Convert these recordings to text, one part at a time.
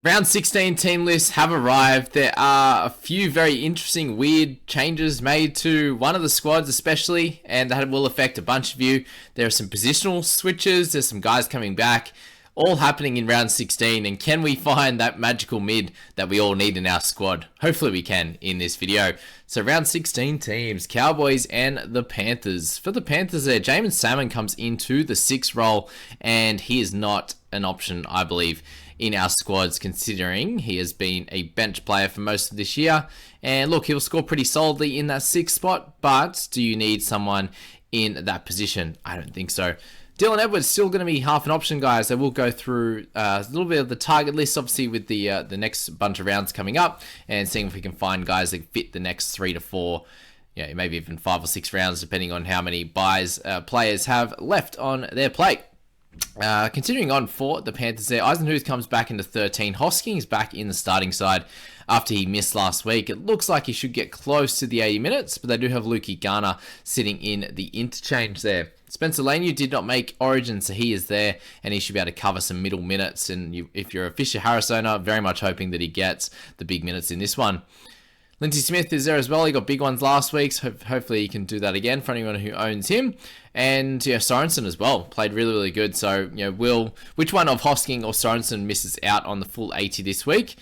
Round 16 team lists have arrived. There are a few very interesting, weird changes made to one of the squads, especially, and that will affect a bunch of you. There are some positional switches, there's some guys coming back, all happening in round 16. And can we find that magical mid that we all need in our squad? Hopefully, we can in this video. So, round 16 teams, Cowboys and the Panthers. For the Panthers, there, Jaeman Salmon comes into the 6 role, and he is not an option, I believe, in our squads, considering he has been a bench player for most of this year. And look, he'll score pretty solidly in that 6th spot, but do you need someone in that position? I don't think so. Dylan Edwards still going to be half an option, guys. I will go through a little bit of the target list, obviously, with the next bunch of rounds coming up, and seeing if we can find guys that fit the next 3 to 4, maybe even 5 or 6 rounds, depending on how many buys players have left on their plate. Continuing on for the Panthers there, Eisenhuth comes back into 13. Hosking's back in the starting side after he missed last week. It looks like he should get close to the 80 minutes, but they do have Lukey Garner sitting in the interchange there. Spencer Lanu did not make Origin, so he is there, and he should be able to cover some middle minutes. And if you're a Fisher Harris owner, very much hoping that he gets the big minutes in this one. Lindsay Smith is there as well. He got big ones last week, so hopefully he can do that again for anyone who owns him. And Sorensen as well played really, really good. So which one of Hosking or Sorensen misses out on the full 80 this week?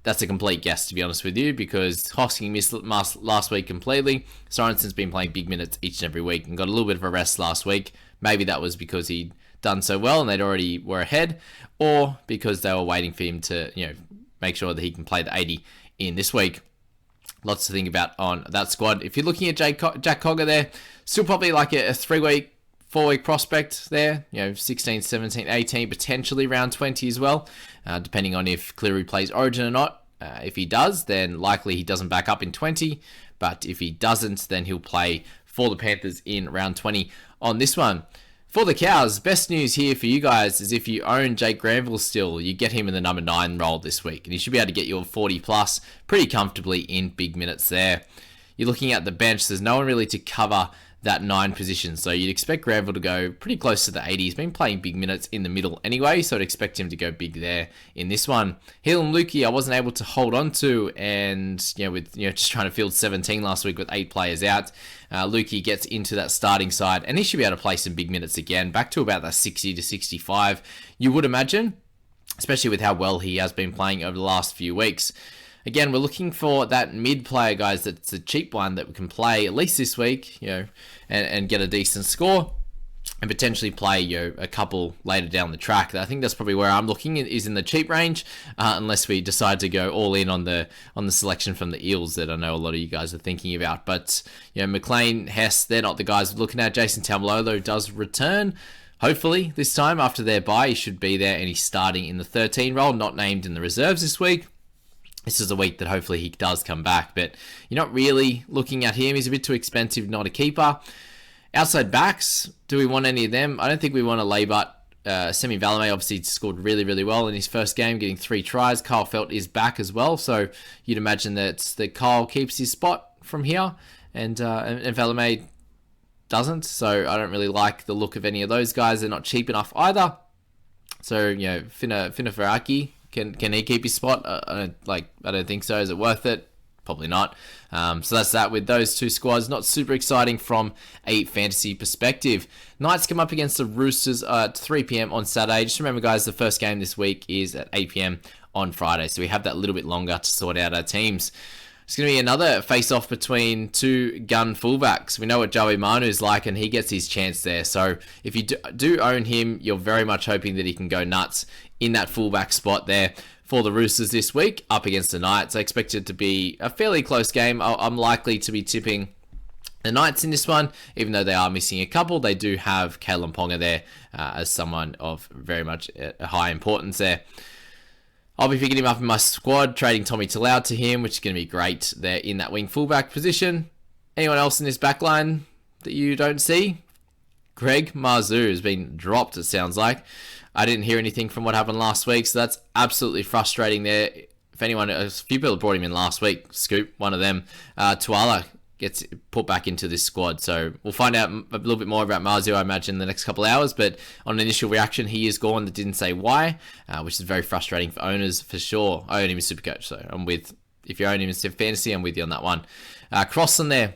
That's a complete guess, to be honest with you, because Hosking missed last week completely. Sorensen's been playing big minutes each and every week and got a little bit of a rest last week. Maybe that was because he'd done so well and they'd already were ahead, or because they were waiting for him to make sure that he can play the 80 in this week. Lots to think about on that squad. If you're looking at Jack Cogger there, still probably like a 3-week, 4-week prospect there. 16, 17, 18, potentially round 20 as well, depending on if Cleary plays Origin or not. If he does, then likely he doesn't back up in 20. But if he doesn't, then he'll play for the Panthers in round 20 on this one. For the Cows, best news here for you guys is if you own Jake Granville still, you get him in the number 9 role this week. And he should be able to get you a 40 plus pretty comfortably in big minutes there. You're looking at the bench, there's no one really to cover that 9 position. So you'd expect Granville to go pretty close to the 80. He's been playing big minutes in the middle anyway, so I'd expect him to go big there in this one. Hill and Lukey, I wasn't able to hold on to, and with just trying to field 17 last week with 8 players out. Lukey gets into that starting side, and he should be able to play some big minutes again, back to about that 60 to 65, you would imagine, especially with how well he has been playing over the last few weeks. Again, we're looking for that mid player, guys, that's a cheap one that we can play at least this week, and get a decent score, and potentially play a couple later down the track. I think that's probably where I'm looking, is in the cheap range, unless we decide to go all in on the selection from the Eels that I know a lot of you guys are thinking about. But McLean, Hess, they're not the guys we're looking at. Jason Taumalolo does return. Hopefully this time after their bye, he should be there, and he's starting in the 13 role, not named in the reserves this week. This is a week that hopefully he does come back, but you're not really looking at him. He's a bit too expensive, not a keeper. Outside backs, do we want any of them? I don't think we want a Laybutt. Semi Valame obviously scored really, really well in his first game, getting 3 tries. Kyle Felt is back as well, so you'd imagine that Kyle keeps his spot from here, and Valame doesn't. So I don't really like the look of any of those guys. They're not cheap enough either. So Fina Faraki. Can he keep his spot? I don't think so. Is it worth it? Probably not. So that's that with those 2 squads. Not super exciting from a fantasy perspective. Knights come up against the Roosters at 3 p.m. on Saturday. Just remember, guys, the first game this week is at 8 p.m. on Friday. So we have that little bit longer to sort out our teams. It's going to be another face-off between 2 gun fullbacks. We know what Joey Manu is like, and he gets his chance there. So if you do own him, you're very much hoping that he can go nuts in that fullback spot there for the Roosters this week up against the Knights. I expect it to be a fairly close game. I'm likely to be tipping the Knights in this one, even though they are missing a couple. They do have Kalen Ponga there as someone of very much a high importance there. I'll be picking him up in my squad, trading Tommy Talau to him, which is going to be great there in that wing fullback position. Anyone else in this backline that you don't see? Greg Marzoo has been dropped, it sounds like. I didn't hear anything from what happened last week, so that's absolutely frustrating there. If anyone, a few people brought him in last week, Scoop, one of them. Tuala gets put back into this squad. So we'll find out a little bit more about Marzio, I imagine, in the next couple of hours. But on initial reaction, he is gone. That didn't say why, which is very frustrating for owners for sure. I own him as Supercoach, so if you own him in Fantasy, I'm with you on that one. Crossan there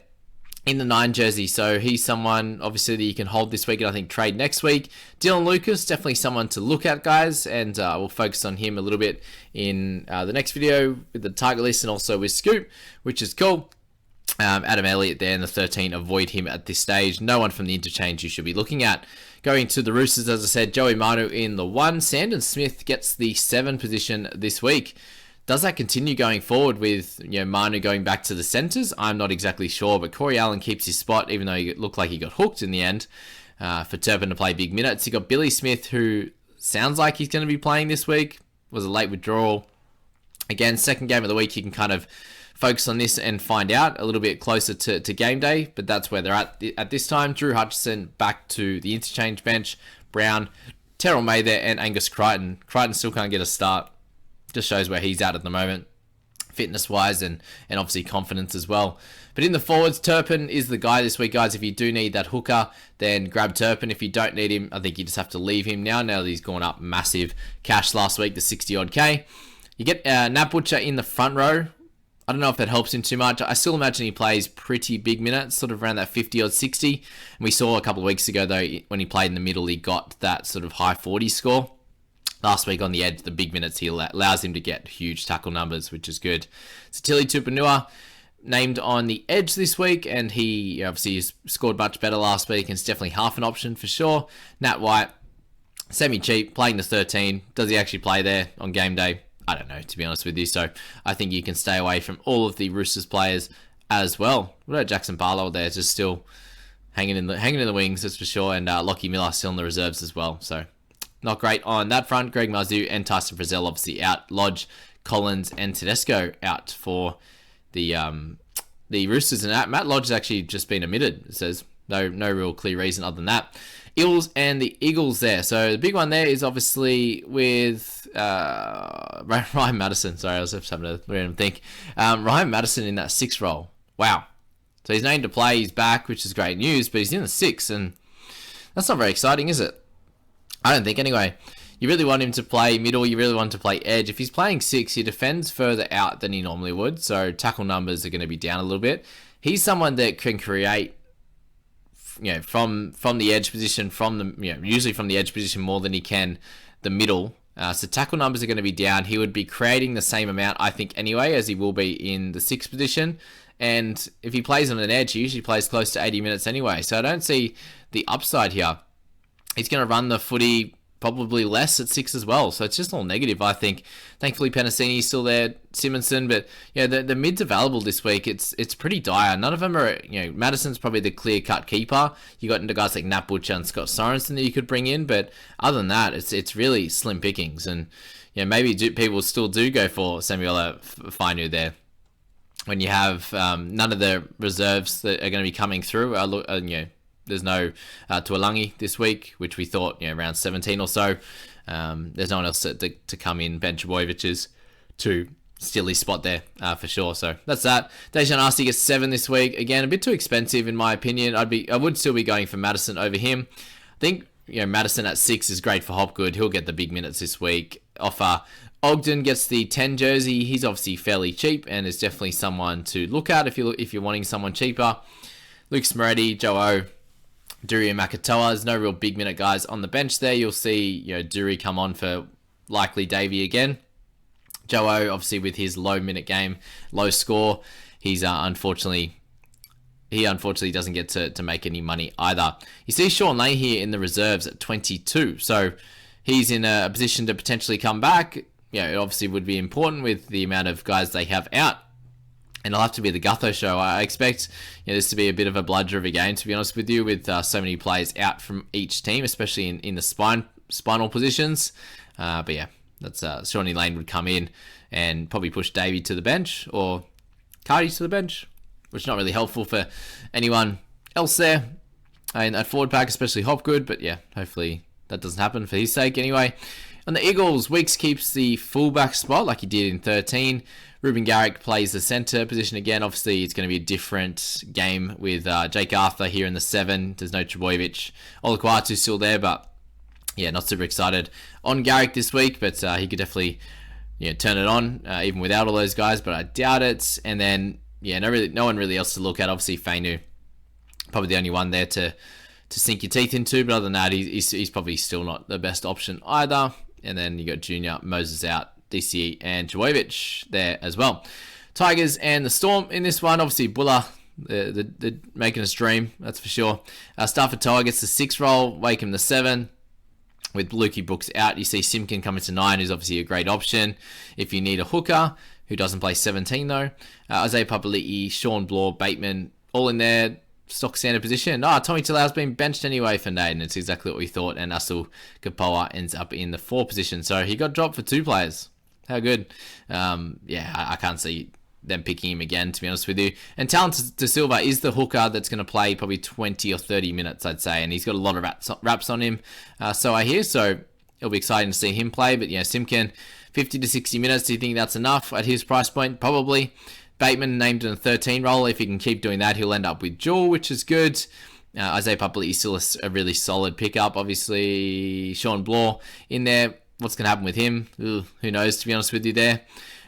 in the 9 jersey. So he's someone, obviously, that you can hold this week and I think trade next week. Dylan Lucas, definitely someone to look at, guys. And we'll focus on him a little bit in the next video with the target list and also with Scoop, which is cool. Adam Elliott there in the 13. Avoid him at this stage. No one from the interchange you should be looking at. Going to the Roosters, as I said, Joey Manu in the 1. Sandon Smith gets the 7 position this week. Does that continue going forward with Manu going back to the centres? I'm not exactly sure, but Corey Allen keeps his spot, even though he looked like he got hooked in the end for Turpin to play big minutes. You got Billy Smith, who sounds like he's going to be playing this week. Was a late withdrawal. Again, second game of the week, you can kind of focus on this and find out a little bit closer to game day, but that's where they're at this time. Drew Hutchison back to the interchange bench. Brown, Terrell May there, and Angus Crichton. Crichton still can't get a start. Just shows where he's at the moment, fitness-wise and obviously confidence as well. But in the forwards, Turpin is the guy this week, guys. If you do need that hooker, then grab Turpin. If you don't need him, I think you just have to leave him now that he's gone up massive cash last week, the 60-odd K. You get Nat Butcher in the front row. I don't know if that helps him too much. I still imagine he plays pretty big minutes, sort of around that 50-odd 60. And we saw a couple of weeks ago, though, when he played in the middle, he got that sort of high 40 score. Last week on the edge, the big minutes, he allows him to get huge tackle numbers, which is good. Satili Tupanua named on the edge this week, and he obviously scored much better last week, and it's definitely half an option for sure. Nat White, semi-cheap, playing the 13. Does he actually play there on game day? I don't know, to be honest with you. So I think you can stay away from all of the Roosters players as well. What about Jackson Barlow there? Just still hanging in the wings, that's for sure. And Lockie Miller still in the reserves as well. So not great on that front. Greg Marzhew and Tyson Frizzell obviously out. Lodge, Collins, and Tedesco out for the Roosters. And Matt Lodge has actually just been omitted. It says no real clear reason other than that. Eels and the Eagles there. So the big one there is obviously with Ryan Madison. Sorry, I was just having a random think. Ryan Madison in that 6 role. Wow. So he's named to play. He's back, which is great news, but he's in the 6, and that's not very exciting, is it? I don't think anyway. You really want him to play middle. You really want him to play edge. If he's playing 6, he defends further out than he normally would. So tackle numbers are going to be down a little bit. He's someone that can create, from the edge position, usually from the edge position more than he can the middle. So tackle numbers are going to be down. He would be creating the same amount, I think, anyway, as he will be in the 6th position. And if he plays on an edge, he usually plays close to 80 minutes anyway. So I don't see the upside here. He's going to run the footy probably less at 6 as well. So it's just all negative, I think. Thankfully, Penasini's still there, Simonson, but the mids available this week, it's pretty dire. None of them are, Madison's probably the clear-cut keeper. You got into guys like Nat Butcher and Scott Sorensen that you could bring in, but other than that, it's really slim pickings. And maybe people still do go for Samuela Fainu there when you have none of the reserves that are going to be coming through. There's no Tuolangi this week, which we thought around 17 or so. There's no one else to come in. Ben Trbojevic to steal his spot there for sure. So that's that. Dejan Arce gets 7 this week. Again, a bit too expensive in my opinion. I would still be going for Madison over him. I think Madison at 6 is great for Hopgood. He'll get the big minutes this week. Ogden gets the 10 jersey. He's obviously fairly cheap and is definitely someone to look at if you're wanting someone cheaper. Luke Moretti, Joe O, Dury and Makatoa. There's no real big minute guys on the bench there. You'll see Dury come on for likely Davey again. Joe O, obviously with his low minute game, low score, he's unfortunately doesn't get to make any money either. You see Sean Lane here in the reserves at 22. So he's in a position to potentially come back. It obviously would be important with the amount of guys they have out. And it'll have to be the Gutho show. I expect this to be a bit of a bludger of a game, to be honest with you, with so many players out from each team, especially in the spinal positions. But yeah, that's Shawnee Lane would come in and probably push Davey to the bench or Cardi to the bench, which is not really helpful for anyone else there in that forward pack, especially Hopgood. But yeah, hopefully that doesn't happen for his sake anyway. On the Eagles, Weeks keeps the fullback spot like he did in 13. Ruben Garrick plays the centre position again. Obviously, it's going to be a different game with Jake Arthur here in the 7. There's no Trbojevic. Olaquatu's still there, but yeah, not super excited on Garrick this week, but he could definitely turn it on even without all those guys, but I doubt it. And then, yeah, no one really else to look at. Obviously, Fainu, probably the only one there to sink your teeth into, but other than that, he's probably still not the best option either. And then you got Junior, Moses out, DCE, and Trbojevic there as well. Tigers and the Storm in this one. Obviously, Buller, the making us dream, that's for sure. Stafford Toa gets the 6 role, Wakeham the 7. With Lukey Brooks out, you see Simpkin coming to 9, who's obviously a great option. If you need a hooker, who doesn't play 17 though. Isaiah Papali'i, Sean Bloor, Bateman, all in there. Stock standard position. Tommy Talau's been benched anyway for Naden. It's exactly what we thought. And Asul Kapoa ends up in the 4 position. So he got dropped for 2 players. How good. I can't see them picking him again, to be honest with you. And Talent De Silva is the hooker that's going to play probably 20 or 30 minutes, I'd say. And he's got a lot of wraps on him, so I hear. So it'll be exciting to see him play. But, Simpkin, 50 to 60 minutes. Do you think that's enough at his price point? Probably. Bateman named in a 13 role. If he can keep doing that, he'll end up with Jewel, which is good. Isaiah Papali'i is still a really solid pickup. Obviously, Sean Bloor in there. What's going to happen with him? Who knows, to be honest with you there.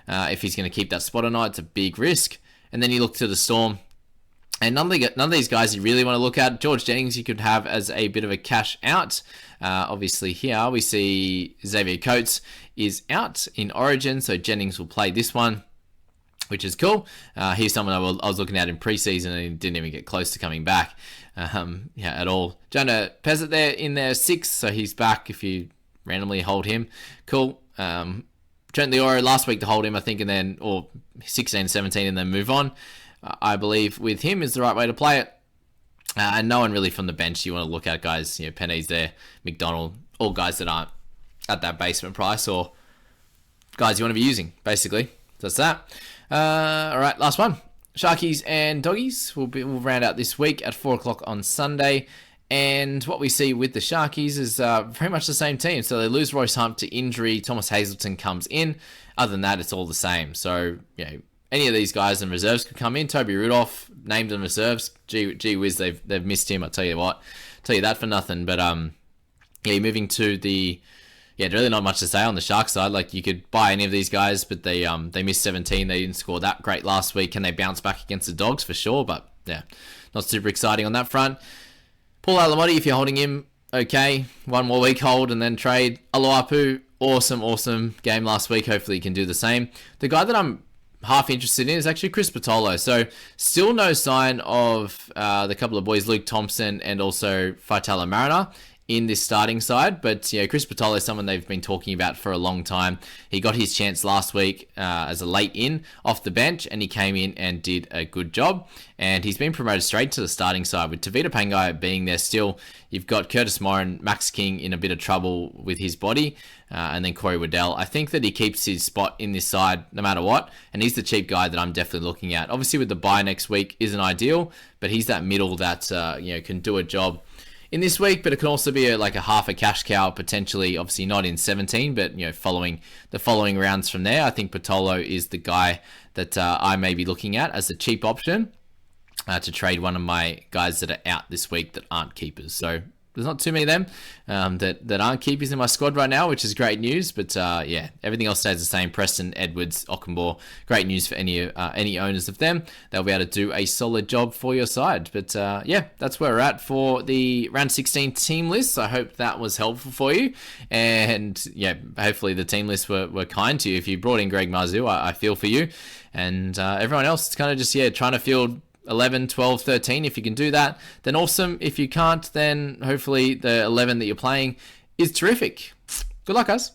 If he's going to keep that spot or not, it's a big risk. And then you look to the Storm. And none of these guys you really want to look at. George Jennings you could have as a bit of a cash out. Obviously here we see Xavier Coates is out in Origin, so Jennings will play this one, which is cool. He's someone I was looking at in preseason and he didn't even get close to coming back at all. Jonah Pezzett there in there 6, so he's back if you randomly hold him. Cool. Trent Leoro last week to hold him, I think, and then, or 16, 17, and then move on. I believe with him is the right way to play it. And no one really from the bench you want to look at, guys. Penny's there, McDonald, all guys that aren't at that basement price or guys you want to be using, basically. So that's that. All right, last one. Sharkies and Doggies will round out this week at 4 o'clock on Sunday. And what we see with the Sharkies is very much the same team. So they lose Royce Hunt to injury. Thomas Hazelton comes in. Other than that, it's all the same. So, any of these guys in reserves could come in. Toby Rudolph named in reserves. Gee whiz, they've missed him. I'll tell you that for nothing. But moving to the really not much to say on the Shark side. Like you could buy any of these guys, but they missed 17. They didn't score that great last week. Can they bounce back against the Dogs for sure? But not super exciting on that front. Paul Alamotti, if you're holding him, okay. 1 more week hold and then trade. Aloapu, awesome game last week. Hopefully he can do the same. The guy that I'm half interested in is actually Chris Patolo. So still no sign of the couple of boys, Luke Thompson and also Faitala Mariner in this starting side. But Chris Patolo is someone they've been talking about for a long time. He got his chance last week as a late in off the bench, and he came in and did a good job. And he's been promoted straight to the starting side with Tavita Pangai being there still. You've got Curtis Morin, Max King in a bit of trouble with his body, and then Corey Waddell. I think that he keeps his spot in this side no matter what, and he's the cheap guy that I'm definitely looking at. Obviously with the bye next week isn't ideal, but he's that middle that can do a job in this week, but it can also be like a half a cash cow potentially, obviously not in 17, but following the following rounds from there. I think Patolo is the guy that I may be looking at as a cheap option to trade one of my guys that are out this week that aren't keepers. So there's not too many of them that aren't keepers in my squad right now, which is great news. But everything else stays the same. Preston, Edwards, Ockenbaugh, great news for any owners of them. They'll be able to do a solid job for your side. But that's where we're at for the round 16 team lists. I hope that was helpful for you. And hopefully the team lists were kind to you. If you brought in Greg Marzou, I feel for you. And everyone else, it's kind of just trying to field 11, 12, 13. If you can do that, then awesome. If you can't, then hopefully the 11 that you're playing is terrific. Good luck, guys.